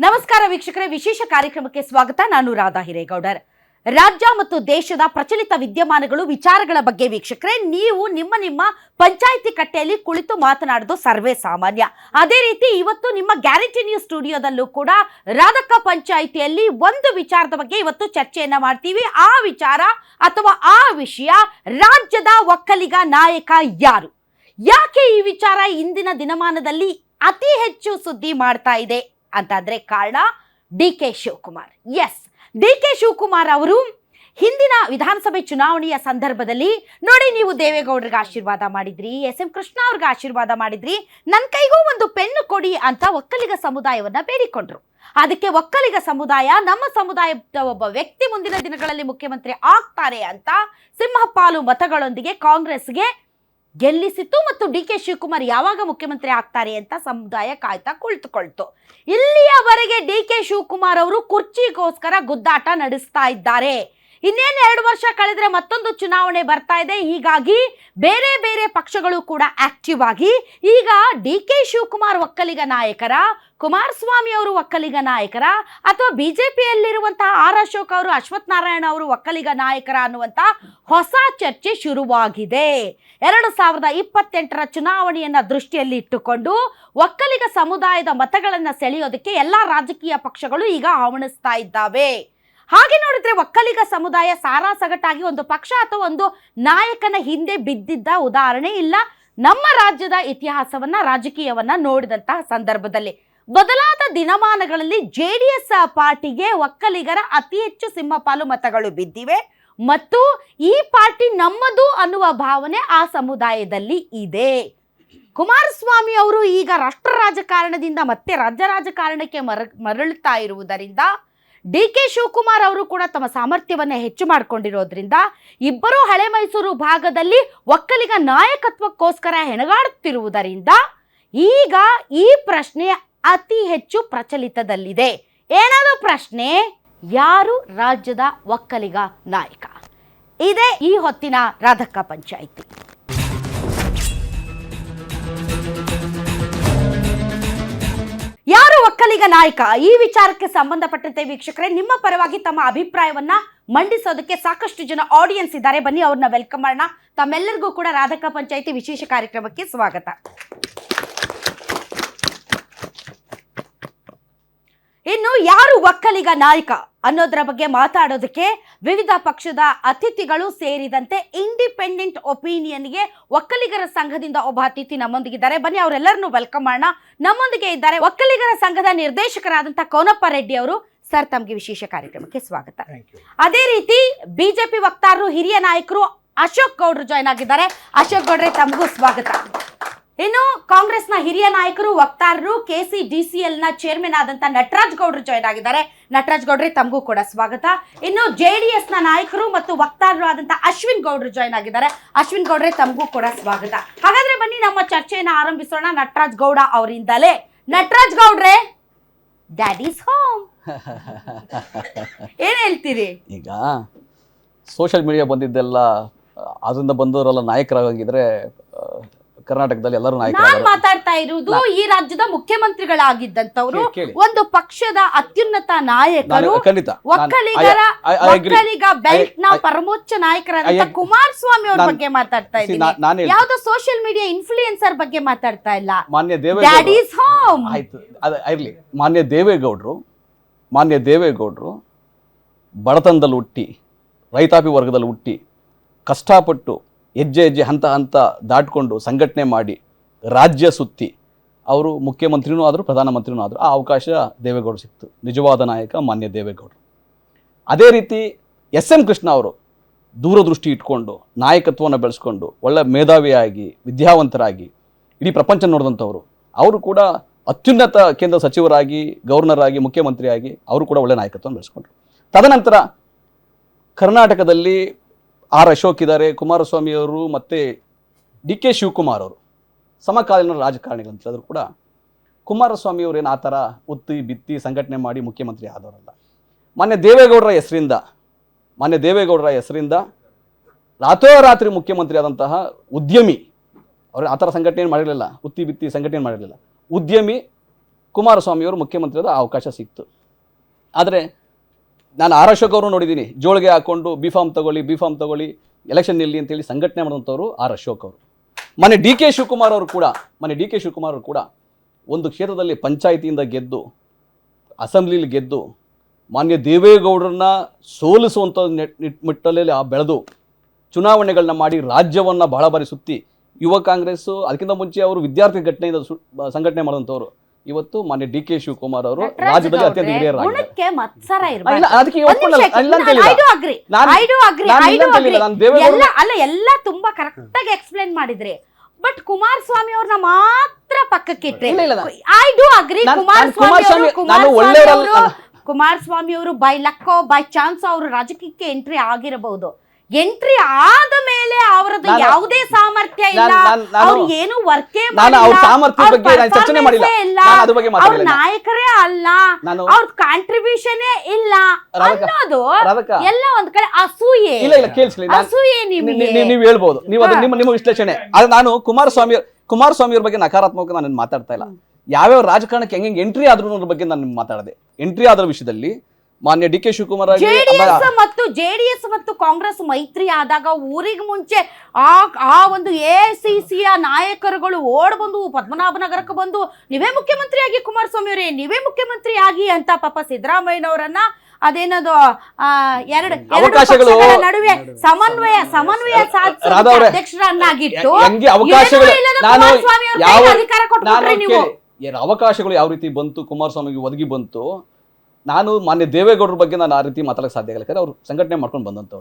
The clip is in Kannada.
ನಮಸ್ಕಾರ ವೀಕ್ಷಕರೇ, ವಿಶೇಷ ಕಾರ್ಯಕ್ರಮಕ್ಕೆ ಸ್ವಾಗತ. ನಾನು ರಾಧಾ ಹಿರೇಗೌಡರ್. ರಾಜ್ಯ ಮತ್ತು ದೇಶದ ಪ್ರಚಲಿತ ವಿದ್ಯಮಾನಗಳು, ವಿಚಾರಗಳ ಬಗ್ಗೆ ವೀಕ್ಷಕರೇ ನೀವು ನಿಮ್ಮ ಪಂಚಾಯಿತಿ ಕಟ್ಟೆಯಲ್ಲಿ ಕುಳಿತು ಮಾತನಾಡೋದು ಸರ್ವೇ ಸಾಮಾನ್ಯ. ಅದೇ ರೀತಿ ಇವತ್ತು ನಿಮ್ಮ ಗ್ಯಾರಂಟಿ ನ್ಯೂಸ್ ಸ್ಟುಡಿಯೋದಲ್ಲೂ ಕೂಡ ರಾಧಕ್ಕ ಪಂಚಾಯಿತಿಯಲ್ಲಿ ಒಂದು ವಿಚಾರದ ಬಗ್ಗೆ ಇವತ್ತು ಚರ್ಚೆಯನ್ನ ಮಾಡ್ತೀವಿ. ಆ ವಿಚಾರ ಅಥವಾ ಆ ವಿಷಯ ರಾಜ್ಯದ ಒಕ್ಕಲಿಗ ನಾಯಕ ಯಾರು, ಯಾಕೆ ಈ ವಿಚಾರ ಇಂದಿನ ದಿನಮಾನದಲ್ಲಿ ಅತಿ ಹೆಚ್ಚು ಸುದ್ದಿ ಮಾಡ್ತಾ ಇದೆ ಅಂತಂದ್ರೆ ಕಾರಣ ಡಿ.ಕೆ. ಶಿವಕುಮಾರ್. ಎಸ್, ಡಿ.ಕೆ. ಶಿವಕುಮಾರ್ ಅವರು ಹಿಂದಿನ ವಿಧಾನಸಭೆ ಚುನಾವಣೆಯ ಸಂದರ್ಭದಲ್ಲಿ ನೋಡಿ, ನೀವು ದೇವೇಗೌಡರಿಗೆ ಆಶೀರ್ವಾದ ಮಾಡಿದ್ರಿ, ಎಸ್.ಎಂ. ಕೃಷ್ಣ ಅವ್ರಿಗೆ ಆಶೀರ್ವಾದ ಮಾಡಿದ್ರಿ, ನನ್ನ ಕೈಗೂ ಒಂದು ಪೆನ್ನು ಕೊಡಿ ಅಂತ ಒಕ್ಕಲಿಗ ಸಮುದಾಯವನ್ನ ಬೇಡಿಕೊಂಡ್ರು. ಅದಕ್ಕೆ ಒಕ್ಕಲಿಗ ಸಮುದಾಯ, ನಮ್ಮ ಸಮುದಾಯದ ಒಬ್ಬ ವ್ಯಕ್ತಿ ಮುಂದಿನ ದಿನಗಳಲ್ಲಿ ಮುಖ್ಯಮಂತ್ರಿ ಆಗ್ತಾರೆ ಅಂತ ಸಿಂಹಪಾಲು ಮತಗಳೊಂದಿಗೆ ಕಾಂಗ್ರೆಸ್ಗೆ ಗೆಲ್ಲಿಸಿತು. ಮತ್ತು ಡಿ.ಕೆ. ಶಿವಕುಮಾರ್ ಯಾವಾಗ ಮುಖ್ಯಮಂತ್ರಿ ಆಗ್ತಾರೆ ಅಂತ ಸಮುದಾಯ ಕಾಯ್ತಾ ಕುಳಿತುಕೊಳ್ತು. ಇಲ್ಲಿಯವರೆಗೆ ಡಿ.ಕೆ. ಶಿವಕುಮಾರ್ ಅವರು ಕುರ್ಚಿಗೋಸ್ಕರ ಗುದ್ದಾಟ ನಡೆಸ್ತಾ ಇದ್ದಾರೆ. ಇನ್ನೇನು 2 ವರ್ಷ ಕಳೆದ್ರೆ ಮತ್ತೊಂದು ಚುನಾವಣೆ ಬರ್ತಾ ಇದೆ. ಹೀಗಾಗಿ ಬೇರೆ ಬೇರೆ ಪಕ್ಷಗಳು ಕೂಡ ಆಕ್ಟಿವ್ ಆಗಿ ಈಗ ಡಿ.ಕೆ. ಶಿವಕುಮಾರ್ ಒಕ್ಕಲಿಗ ನಾಯಕರ, ಕುಮಾರಸ್ವಾಮಿ ಅವರು ಒಕ್ಕಲಿಗ ನಾಯಕರ, ಅಥವಾ ಬಿಜೆಪಿಯಲ್ಲಿರುವಂತಹ ಆರ್ ಅಶೋಕ್ ಅವರು, ಅಶ್ವಥ್ ನಾರಾಯಣ ಅವರು ಒಕ್ಕಲಿಗ ನಾಯಕರ ಅನ್ನುವಂಥ ಹೊಸ ಚರ್ಚೆ ಶುರುವಾಗಿದೆ. 2028ರ ಚುನಾವಣೆಯನ್ನ ದೃಷ್ಟಿಯಲ್ಲಿ ಇಟ್ಟುಕೊಂಡು ಒಕ್ಕಲಿಗ ಸಮುದಾಯದ ಮತಗಳನ್ನು ಸೆಳೆಯೋದಕ್ಕೆ ಎಲ್ಲಾ ರಾಜಕೀಯ ಪಕ್ಷಗಳು ಈಗ ಹವಣಿಸ್ತಾ ಇದ್ದಾವೆ. ಹಾಗೆ ನೋಡಿದ್ರೆ ಒಕ್ಕಲಿಗ ಸಮುದಾಯ ಸಾರಾಸಗಟಾಗಿ ಒಂದು ಪಕ್ಷ ಅಥವಾ ಒಂದು ನಾಯಕನ ಹಿಂದೆ ಬಿದ್ದಿದ್ದ ಉದಾಹರಣೆ ಇಲ್ಲ ನಮ್ಮ ರಾಜ್ಯದ ಇತಿಹಾಸವನ್ನ, ರಾಜಕೀಯವನ್ನ ನೋಡಿದಂತಹ ಸಂದರ್ಭದಲ್ಲಿ. ಬದಲಾದ ದಿನಮಾನಗಳಲ್ಲಿ ಜೆಡಿಎಸ್ ಪಾರ್ಟಿಗೆ ಒಕ್ಕಲಿಗರ ಅತಿ ಹೆಚ್ಚು ಸಿಂಹಪಾಲು ಮತಗಳು ಬಿದ್ದಿವೆ ಮತ್ತು ಈ ಪಾರ್ಟಿ ನಮ್ಮದು ಅನ್ನುವ ಭಾವನೆ ಆ ಸಮುದಾಯದಲ್ಲಿ ಇದೆ. ಕುಮಾರಸ್ವಾಮಿ ಅವರು ಈಗ ರಾಷ್ಟ್ರ ರಾಜಕಾರಣದಿಂದ ಮತ್ತೆ ರಾಜ್ಯ ರಾಜಕಾರಣಕ್ಕೆ ಮರಳುತ್ತಾ ಇರುವುದರಿಂದ, ಡಿ.ಕೆ. ಶಿವಕುಮಾರ್ ಅವರು ಕೂಡ ತಮ್ಮ ಸಾಮರ್ಥ್ಯವನ್ನು ಹೆಚ್ಚು ಮಾಡಿಕೊಂಡಿರೋದ್ರಿಂದ ಇಬ್ಬರೂ ಹಳೆ ಮೈಸೂರು ಭಾಗದಲ್ಲಿ ಒಕ್ಕಲಿಗ ನಾಯಕತ್ವಕ್ಕೋಸ್ಕರ ಹೆಣಗಾಡುತ್ತಿರುವುದರಿಂದ ಈಗ ಈ ಪ್ರಶ್ನೆ ಅತಿ ಹೆಚ್ಚು ಪ್ರಚಲಿತದಲ್ಲಿದೆ. ಏನದು ಪ್ರಶ್ನೆ? ಯಾರು ರಾಜ್ಯದ ಒಕ್ಕಲಿಗ ನಾಯಕ? ಇದೇ ಈ ಹೊತ್ತಿನ ರಾಧಕ್ಕ ಪಂಚಾಯಿತಿ. ಯಾರು ಒಕ್ಕಲಿಗ ನಾಯಕ? ಈ ವಿಚಾರಕ್ಕೆ ಸಂಬಂಧಪಟ್ಟಂತೆ ವೀಕ್ಷಕರೇ ನಿಮ್ಮ ಪರವಾಗಿ ತಮ್ಮ ಅಭಿಪ್ರಾಯವನ್ನ ಮಂಡಿಸೋದಕ್ಕೆ ಸಾಕಷ್ಟು ಜನ ಆಡಿಯನ್ಸ್ ಇದ್ದಾರೆ. ಬನ್ನಿ ಅವ್ರನ್ನ ವೆಲ್ಕಮ್ ಮಾಡೋಣ. ತಮ್ಮೆಲ್ಲರಿಗೂ ಕೂಡ ರಾಧಕ್ಕ ಪಂಚಾಯಿತಿ ವಿಶೇಷ ಕಾರ್ಯಕ್ರಮಕ್ಕೆ ಸ್ವಾಗತ. ಇನ್ನು ಯಾರು ಒಕ್ಕಲಿಗ ನಾಯಕ ಅನ್ನೋದರ ಬಗ್ಗೆ ಮಾತಾಡೋದಕ್ಕೆ ವಿವಿಧ ಪಕ್ಷದ ಅತಿಥಿಗಳು ಸೇರಿದಂತೆ ಇಂಡಿಪೆಂಡೆಂಟ್ ಒಪಿನಿಯನ್ಗೆ ಒಕ್ಕಲಿಗರ ಸಂಘದಿಂದ ಒಬ್ಬ ಅತಿಥಿ ನಮ್ಮೊಂದಿಗಿದ್ದಾರೆ. ಬನ್ನಿ ಅವರೆಲ್ಲರನ್ನು ವೆಲ್ಕಮ್ ಮಾಡೋಣ. ನಮ್ಮೊಂದಿಗೆ ಇದ್ದಾರೆ ಒಕ್ಕಲಿಗರ ಸಂಘದ ನಿರ್ದೇಶಕರಾದಂತಹ ಕೋನಪ್ಪ ರೆಡ್ಡಿ ಅವರು. ಸರ್, ತಮಗೆ ವಿಶೇಷ ಕಾರ್ಯಕ್ರಮಕ್ಕೆ ಸ್ವಾಗತ. ಅದೇ ರೀತಿ ಬಿಜೆಪಿ ವಕ್ತಾರರು, ಹಿರಿಯ ನಾಯಕರು ಅಶೋಕ್ ಗೌಡ್ರು ಜಾಯ್ನ್ ಆಗಿದ್ದಾರೆ. ಅಶೋಕ್ ಗೌಡ್ರೆ, ತಮಗೂ ಸ್ವಾಗತ. ಇನ್ನು ಕಾಂಗ್ರೆಸ್ನ ಹಿರಿಯ ನಾಯಕರು, ವಕ್ತಾರರು, KCDCL ನ ಚೇರ್ಮನ್ ಆದಂತ ನಟರಾಜ್ ಗೌಡ್ರು ಜಾಯ್ನ್ ಆಗಿದ್ದಾರೆ. ನಟರಾಜ್ ಗೌಡ್ರೆ, ತಮಗೂ ಕೂಡ ಸ್ವಾಗತ. ಇನ್ನು JDS ನ ನಾಯಕರು ಮತ್ತು ವಕ್ತಾರರು ಆದಂತ ಅಶ್ವಿನ್ ಗೌಡ್ರು ಜಾಯ್ನ್ ಆಗಿದ್ದಾರೆ. ಅಶ್ವಿನ್ ಗೌಡ್ರೆ, ತಮಗೂ ಕೂಡ ಸ್ವಾಗತ. ಹಾಗಾದ್ರೆ ಬನ್ನಿ ನಮ್ಮ ಚರ್ಚೆಯನ್ನು ಆರಂಭಿಸೋಣ ನಟರಾಜ್ ಗೌಡ ಅವರಿಂದಲೇ. ನಟರಾಜ್ ಗೌಡ್ರೆ, ಡ್ಯಾಡೀಸ್ ಹೋಮ್ ಏನ್ ಹೇಳ್ತೀರಿ? ಈಗ ಸೋಷಿಯಲ್ ಮೀಡಿಯಾ ಬಂದಿದ್ದೆಲ್ಲ ಅದರಿಂದ ಬಂದವರೆಲ್ಲ ನಾಯಕರಾಗಿದ್ರೆ ಕರ್ನಾಟಕದಲ್ಲಿ ಎಲ್ಲರೂ ನಾನ್ ಮಾತಾಡ್ತಾ ಇರುವುದು ಈ ರಾಜ್ಯದ ಮುಖ್ಯಮಂತ್ರಿಗಳಾಗಿದ್ದಂತವ್ರು, ಒಂದು ಪಕ್ಷದ ಅತ್ಯುನ್ನತ ನಾಯಕರು, ಒಕ್ಕಲಿಗ ಬೆಲ್ಟ್ ನ ಪರಮೋಚ್ಚ ನಾಯಕರಾದ ಕುಮಾರಸ್ವಾಮಿ ಅವ್ರ ಬಗ್ಗೆ ಮಾತಾಡ್ತಾ ಇದ್ದೀನಿ. ಯಾವ್ದೋ ಸೋಷಿಯಲ್ ಮೀಡಿಯಾ ಇನ್ಫ್ಲೂಯೆನ್ಸರ್ ಬಗ್ಗೆ ಮಾತಾಡ್ತಾ ಇಲ್ಲ. ಮಾನ್ಯ ಇರ್ಲಿ, ಮಾನ್ಯ ದೇವೇಗೌಡರು ಬಡತನದಲ್ಲಿ ಹುಟ್ಟಿ, ರೈತಾಪಿ ವರ್ಗದಲ್ಲಿ ಹುಟ್ಟಿ, ಕಷ್ಟಪಟ್ಟು ಹೆಜ್ಜೆ ಹಂತ ದಾಟ್ಕೊಂಡು ಸಂಘಟನೆ ಮಾಡಿ ರಾಜ್ಯ ಸುತ್ತಿ ಅವರು ಮುಖ್ಯಮಂತ್ರಿನೂ ಆದರು, ಪ್ರಧಾನಮಂತ್ರಿನೂ ಆದರು. ಆ ಅವಕಾಶ ದೇವೇಗೌಡರು ಸಿಕ್ತು. ನಿಜವಾದ ನಾಯಕ ಮಾನ್ಯ ದೇವೇಗೌಡರು. ಅದೇ ರೀತಿ ಎಸ್.ಎಂ. ಕೃಷ್ಣ ಅವರು ದೂರದೃಷ್ಟಿ ಇಟ್ಕೊಂಡು ನಾಯಕತ್ವವನ್ನು ಬೆಳೆಸ್ಕೊಂಡು ಒಳ್ಳೆ ಮೇಧಾವಿಯಾಗಿ, ವಿದ್ಯಾವಂತರಾಗಿ ಇಡೀ ಪ್ರಪಂಚ ನೋಡಿದಂಥವ್ರು. ಅವರು ಕೂಡ ಅತ್ಯುನ್ನತ ಕೇಂದ್ರ ಸಚಿವರಾಗಿ, ಗವರ್ನರ್ ಆಗಿ, ಮುಖ್ಯಮಂತ್ರಿಯಾಗಿ ಅವರು ಕೂಡ ಒಳ್ಳೆ ನಾಯಕತ್ವವನ್ನು ಬೆಳೆಸ್ಕೊಂಡ್ರು. ತದನಂತರ ಕರ್ನಾಟಕದಲ್ಲಿ ಆರ್ ಅಶೋಕ್ ಇದ್ದಾರೆ, ಕುಮಾರಸ್ವಾಮಿ ಅವರು ಮತ್ತು ಡಿ.ಕೆ. ಶಿವಕುಮಾರ್ ಅವರು ಸಮಕಾಲೀನ ರಾಜಕಾರಣಿಗಳಂತಾದರೂ ಕೂಡ ಕುಮಾರಸ್ವಾಮಿ ಅವರೇನು ಆ ಥರ ಉತ್ತಿ ಬಿತ್ತಿ ಸಂಘಟನೆ ಮಾಡಿ ಮುಖ್ಯಮಂತ್ರಿ ಆದವರಲ್ಲ. ಮಾನ್ಯ ದೇವೇಗೌಡರ ಹೆಸರಿಂದ ರಾತ್ರೋರಾತ್ರಿ ಮುಖ್ಯಮಂತ್ರಿ ಆದಂತಹ ಉದ್ಯಮಿ ಅವರು ಆ ಥರ ಸಂಘಟನೆ ಮಾಡಿರಲಿಲ್ಲ, ಉತ್ತಿ ಬಿತ್ತಿ ಸಂಘಟನೆ ಮಾಡಿರಲಿಲ್ಲ. ಉದ್ಯಮಿ, ಕುಮಾರಸ್ವಾಮಿಯವರು ಮುಖ್ಯಮಂತ್ರಿ ಆದ ಅವಕಾಶ ಸಿಕ್ತು. ಆದರೆ ನಾನು ಆರ್ ಅಶೋಕ್ ಅವರು ನೋಡಿದ್ದೀನಿ, ಜೋಳಿಗೆ ಹಾಕೊಂಡು ಬಿ ಫಾರ್ಮ್ ತಗೊಳ್ಳಿ ಎಲೆಕ್ಷನ್ ನಿಲ್ಲಿ ಅಂತೇಳಿ ಸಂಘಟನೆ ಮಾಡಿದಂಥವ್ರು ಆರ್ ಅಶೋಕ್ ಅವರು. ಮೊನ್ನೆ ಡಿ ಕೆ ಶಿವಕುಮಾರ್ ಅವರು ಕೂಡ ಒಂದು ಕ್ಷೇತ್ರದಲ್ಲಿ ಪಂಚಾಯಿತಿಯಿಂದ ಗೆದ್ದು, ಅಸೆಂಬ್ಲಿಲಿ ಗೆದ್ದು, ಮಾನ್ಯ ದೇವೇಗೌಡರನ್ನ ಸೋಲಿಸುವಂಥ ನಿಟ್ಟಲ್ಲಿ ಬೆಳೆದು ಚುನಾವಣೆಗಳನ್ನ ಮಾಡಿ ರಾಜ್ಯವನ್ನು ಬಹಳ ಬಾರಿ ಸುತ್ತಿ, ಯುವ ಕಾಂಗ್ರೆಸ್ಸು ಅದಕ್ಕಿಂತ ಮುಂಚೆ ಅವರು ವಿದ್ಯಾರ್ಥಿ ಘಟನೆಯಿಂದ ಸಂಘಟನೆ ಮಾಡಿದಂಥವ್ರು. ಇವತ್ತು ಮಾನ್ಯ ಡಿ ಕೆ ಶಿವಕುಮಾರ್ ಅವರು ರಾಜ್ಯದಲ್ಲಿ ಅತ್ಯಂತ ಹಿರಿಯರಾಗಿದ್ದಾರೆ. ಗುಣಕ್ಕೆ ಮತ್ಸರ ಇರ್ಬೇಕು. ಇಲ್ಲ, ಅದಕ್ಕೆ ಒಪ್ಕೊಳ್ಳಲ್ಲ. ಇಲ್ಲ ಅಂತ ಹೇಳಿಲ್ಲ. I do agree. ನಾನು ಇಲ್ಲ ಅಂತ ಹೇಳಿಲ್ಲ. ನಾನು ದೇವೇಗೌಡ ಎಲ್ಲ ತುಂಬಾ ಕರೆಕ್ಟ್ ಆಗಿ ಎಕ್ಸ್ಪ್ಲೇನ್ ಮಾಡಿದ್ರಿ. ಬಟ್ ಕುಮಾರಸ್ವಾಮಿ ಅವ್ರನ್ನ ಮಾತ್ರ ಪಕ್ಕಕ್ಕಿಟ್ರಿ. I do agree. ಕುಮಾರಸ್ವಾಮಿ ಅವರು ಬೈ ಲಕ್ಕೋ ಬೈ ಚಾನ್ಸ್ ಅವರು ರಾಜಕೀಯಕ್ಕೆ ಎಂಟ್ರಿ ಆಗಿರಬಹುದು. ಎಂಟ್ರಿ ಆದ ಮೇಲೆ ಅವರದ್ದು ಯಾವುದೇ ಸಾಮರ್ಥ್ಯ ಇಲ್ಲ, ಅವ್ರು ಏನು ವರ್ಕೇ ಅವ್ರ ನಾಯಕರೇ ಅಲ್ಲ, ಅವ್ರ ಕಾಂಟ್ರಿಬ್ಯೂಷನ್ ಇಲ್ಲ ಅನ್ನೋದು ಎಲ್ಲ ಒಂದ್ ಕಡೆ ಅಸೂಯೆ. ಅಸೂಯೆ ನೀವು ಹೇಳ್ಬೋದು, ನೀವು ಅದು ನಿಮ್ಮ ವಿಶ್ಲೇಷಣೆ. ಅದು ನಾನು ಕುಮಾರಸ್ವಾಮಿ ಅವ್ರ ಬಗ್ಗೆ ನಕಾರಾತ್ಮಕ ನಾನು ಮಾತಾಡ್ತಾ ಇಲ್ಲ. ಯಾವ್ಯಾವ ರಾಜಕಾರಣಕ್ಕೆ ಹೆಂಗೆ ಎಂಟ್ರಿ ಆದ್ರೂ ಅನ್ನೋದ್ರ ಬಗ್ಗೆ ನಾನು ಮಾತಾಡಿದೆ. ಎಂಟ್ರಿ ಆದ್ರ ವಿಷಯದಲ್ಲಿ ಮಾನ್ಯ ಡಿ ಕೆ ಶಿವಕುಮಾರ್ ಜೆಡಿಎಸ್ ಮತ್ತು ಕಾಂಗ್ರೆಸ್ ಮೈತ್ರಿ ಆದಾಗ ಊರಿಗೆ ಮುಂಚೆ ಆ ಒಂದು ಎಐಸಿಸಿಯ ನಾಯಕರುಗಳು ಓಡ್ ಬಂದು ಪದ್ಮನಾಭನಗರಕ್ಕೆ ಬಂದು ನೀವೇ ಮುಖ್ಯಮಂತ್ರಿ ಆಗಿ ಕುಮಾರಸ್ವಾಮಿ ಅವರೇ ನೀವೇ ಮುಖ್ಯಮಂತ್ರಿ ಆಗಿ ಅಂತ ಪಾಪ ಸಿದ್ದರಾಮಯ್ಯನವರನ್ನ ಅದೇನದು ಅವಕಾಶಗಳ ನಡುವೆ ಸಮನ್ವಯ ಅಧ್ಯಕ್ಷರನ್ನಾಗಿಟ್ಟು ಅವಕಾಶಗಳು ಯಾವ ರೀತಿ ಬಂತು ಕುಮಾರಸ್ವಾಮಿಗೆ ಒದಗಿ ಬಂತು. ನಾನು ಮಾನ್ಯ ದೇವೇಗೌಡರ ಬಗ್ಗೆ ನಾನು ಆ ರೀತಿ ಮಾತಾಡಕ್ಕೆ ಸಾಧ್ಯ ಆಗಲ್ಲ, ಯಾಕಂದ್ರೆ ಅವ್ರು ಸಂಘಟನೆ ಮಾಡ್ಕೊಂಡು ಬಂದಂಥವ್ರು.